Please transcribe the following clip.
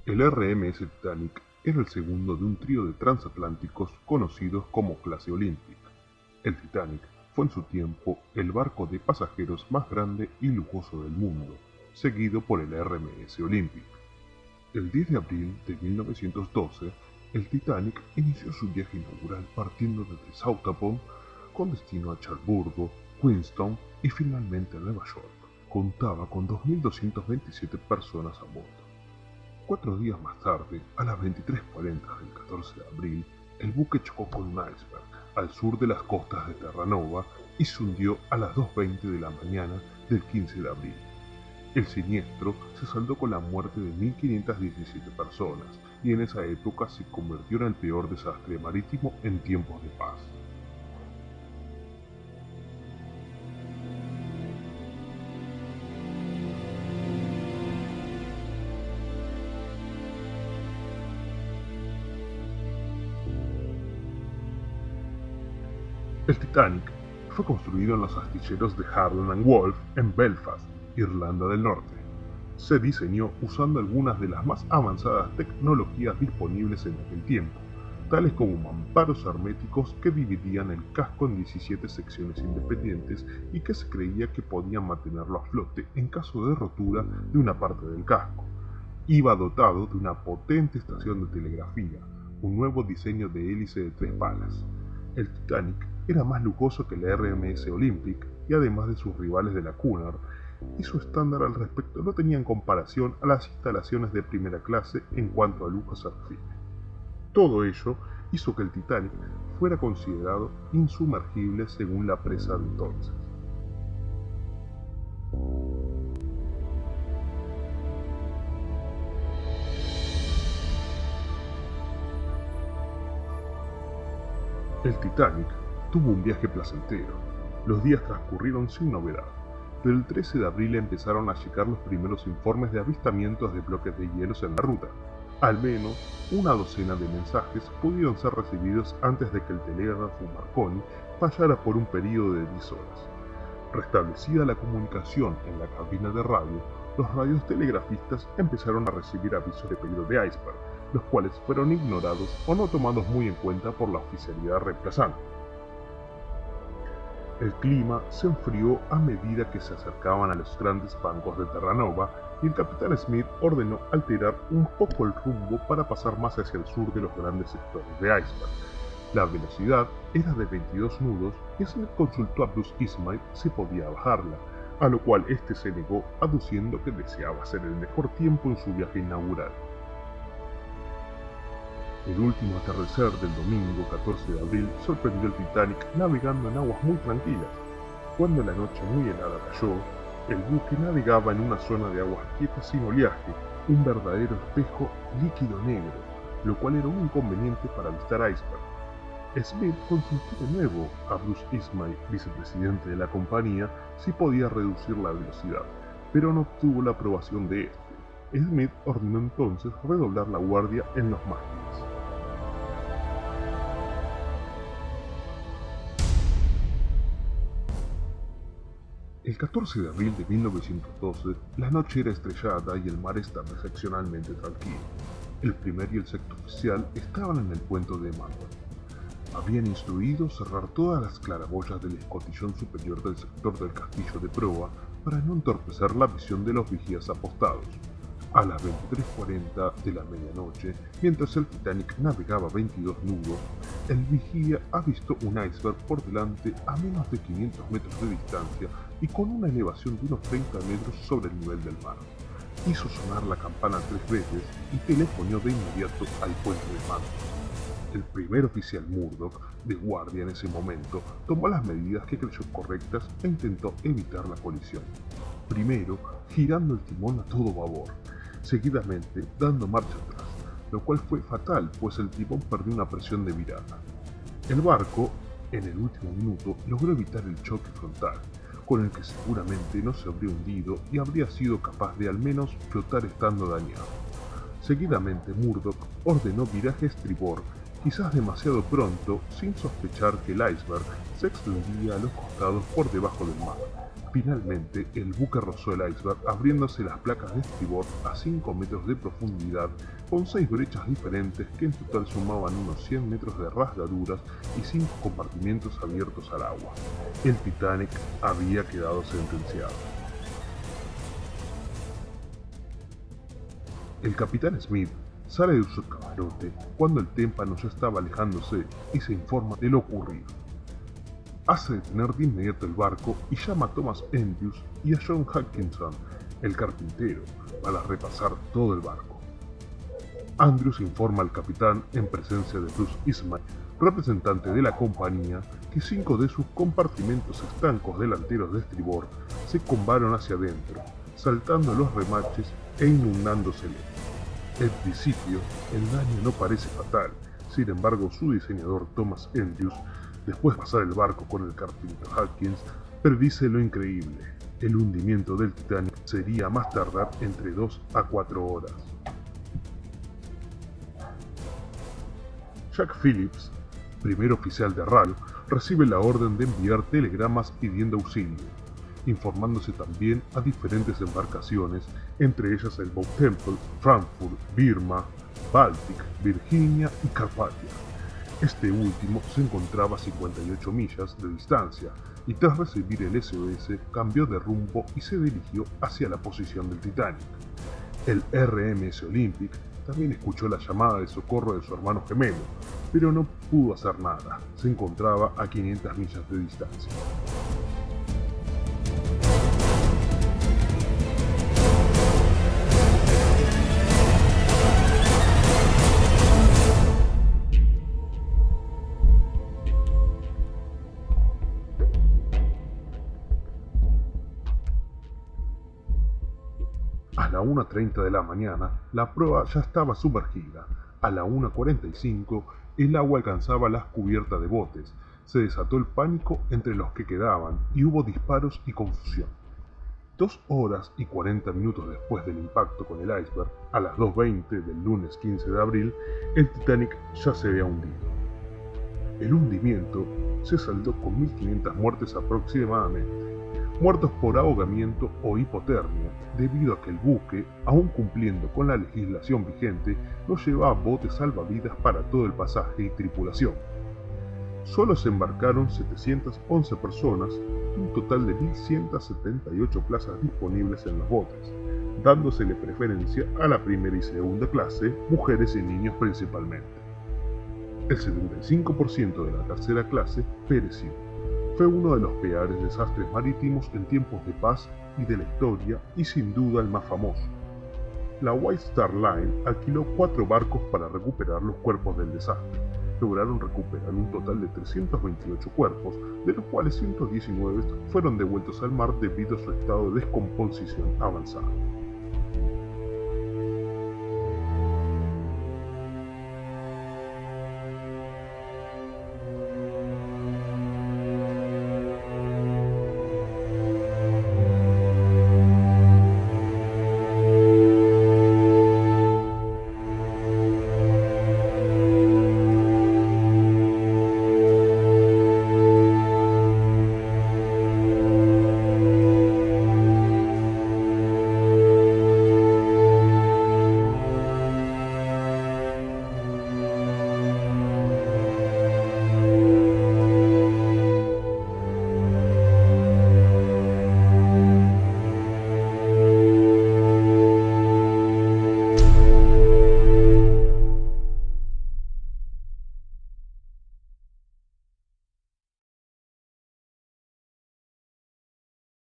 El RMS Titanic era el segundo de un trío de transatlánticos conocidos como clase Olympic. El Titanic fue en su tiempo el barco de pasajeros más grande y lujoso del mundo, seguido por el RMS Olympic. El 10 de abril de 1912, el Titanic inició su viaje inaugural partiendo desde Southampton con destino a Cherburgo, Queenstown y finalmente a Nueva York. Contaba con 2.227 personas a bordo. 4 días más tarde, a las 23:40 del 14 de abril, el buque chocó con un iceberg al sur de las costas de Terranova y se hundió a las 2:20 de la mañana del 15 de abril. El siniestro se saldó con la muerte de 1.517 personas y en esa época se convirtió en el peor desastre marítimo en tiempos de paz. El Titanic fue construido en los astilleros de Harland & Wolff en Belfast, Irlanda del Norte. Se diseñó usando algunas de las más avanzadas tecnologías disponibles en aquel tiempo, tales como mamparos herméticos que dividían el casco en 17 secciones independientes y que se creía que podían mantenerlo a flote en caso de rotura de una parte del casco. Iba dotado de una potente estación de telegrafía, un nuevo diseño de hélice de 3 palas. El Titanic era más lujoso que el RMS Olympic y además de sus rivales de la Cunard, y su estándar al respecto no tenía en comparación a las instalaciones de primera clase en cuanto a lujo se refiere. Todo ello hizo que el Titanic fuera considerado insumergible según la prensa de entonces. El Titanic tuvo un viaje placentero. Los días transcurrieron sin novedad, pero el 13 de abril empezaron a llegar los primeros informes de avistamientos de bloques de hielos en la ruta. Al menos una docena de mensajes pudieron ser recibidos antes de que el telégrafo Marconi fallara por un periodo de 10 horas. Restablecida la comunicación en la cabina de radio, los radiotelegrafistas empezaron a recibir avisos de peligro de iceberg, los cuales fueron ignorados o no tomados muy en cuenta por la oficialidad reemplazante. El clima se enfrió a medida que se acercaban a los grandes bancos de Terranova y el capitán Smith ordenó alterar un poco el rumbo para pasar más hacia el sur de los grandes sectores de iceberg. La velocidad era de 22 nudos y Smith consultó a Bruce Ismay si podía bajarla, a lo cual este se negó aduciendo que deseaba hacer el mejor tiempo en su viaje inaugural. El último atardecer del domingo 14 de abril sorprendió al Titanic navegando en aguas muy tranquilas. Cuando la noche muy helada cayó, el buque navegaba en una zona de aguas quietas sin oleaje, un verdadero espejo líquido negro, lo cual era un inconveniente para avistar iceberg. Smith consultó de nuevo a Bruce Ismay, vicepresidente de la compañía, si podía reducir la velocidad, pero no obtuvo la aprobación de este. Smith ordenó entonces redoblar la guardia en los mástiles. El 14 de abril de 1912, la noche era estrellada y el mar estaba excepcionalmente tranquilo. El primer y el sexto oficial estaban en el puente de Manhattan. Habían instruido cerrar todas las claraboyas del escotillón superior del sector del castillo de proa para no entorpecer la visión de los vigías apostados. A las 23:40 de la medianoche, mientras el Titanic navegaba 22 nudos, el vigía avistó un iceberg por delante a menos de 500 metros de distancia y con una elevación de unos 30 metros sobre el nivel del mar. Hizo sonar la campana 3 veces y telefonió de inmediato al puente de Manhattan. El primer oficial Murdoch, de guardia en ese momento, tomó las medidas que creyó correctas e intentó evitar la colisión. Primero, girando el timón a todo vapor, seguidamente dando marcha atrás, lo cual fue fatal pues el timón perdió una presión de virada. El barco, en el último minuto, logró evitar el choque frontal, con el que seguramente no se habría hundido y habría sido capaz de al menos flotar estando dañado. Seguidamente Murdoch ordenó viraje a estribor quizás demasiado pronto, sin sospechar que el iceberg se extendía a los costados por debajo del mar. Finalmente, el buque rozó el iceberg abriéndose las placas de estribor a 5 metros de profundidad, con 6 brechas diferentes que en total sumaban unos 100 metros de rasgaduras y 5 compartimientos abiertos al agua. El Titanic había quedado sentenciado. El capitán Smith sale de su camarote cuando el témpano ya estaba alejándose y se informa de lo ocurrido. Hace detener de inmediato el barco y llama a Thomas Andrews y a John Hutchinson, el carpintero, para repasar todo el barco. Andrews informa al capitán, en presencia de Bruce Ismay, representante de la compañía, que 5 de sus compartimentos estancos delanteros de estribor se combaron hacia adentro, saltando los remaches e inundándosele. En principio, el daño no parece fatal, sin embargo su diseñador Thomas Andrews, después de pasar el barco con el carpintero Hawkins, predice lo increíble: el hundimiento del Titanic sería a más tardar entre 2 a 4 horas. Jack Phillips, primer oficial de RAL, recibe la orden de enviar telegramas pidiendo auxilio, informándose también a diferentes embarcaciones, entre ellas el Bow Temple, Frankfurt, Birma, Baltic, Virginia y Carpathia. Este último se encontraba a 58 millas de distancia y tras recibir el SOS cambió de rumbo y se dirigió hacia la posición del Titanic. El RMS Olympic también escuchó la llamada de socorro de su hermano gemelo, pero no pudo hacer nada, se encontraba a 500 millas de distancia. A la 1:30 de la mañana, la proa ya estaba sumergida. A la 1:45, el agua alcanzaba las cubiertas de botes. Se desató el pánico entre los que quedaban y hubo disparos y confusión. 2 horas y 40 minutos después del impacto con el iceberg, a las 2:20 del lunes 15 de abril, el Titanic ya se había hundido. El hundimiento se saldó con 1.500 muertes aproximadamente, muertos por ahogamiento o hipotermia, debido a que el buque, aun cumpliendo con la legislación vigente, no llevaba botes salvavidas para todo el pasaje y tripulación. Solo se embarcaron 711 personas y un total de 1.178 plazas disponibles en los botes, dándosele preferencia a la primera y segunda clase, mujeres y niños principalmente. El 75% de la tercera clase pereció. Fue uno de los peores desastres marítimos en tiempos de paz y de la historia y sin duda el más famoso. La White Star Line alquiló 4 barcos para recuperar los cuerpos del desastre. Lograron recuperar un total de 328 cuerpos, de los cuales 119 fueron devueltos al mar debido a su estado de descomposición avanzado.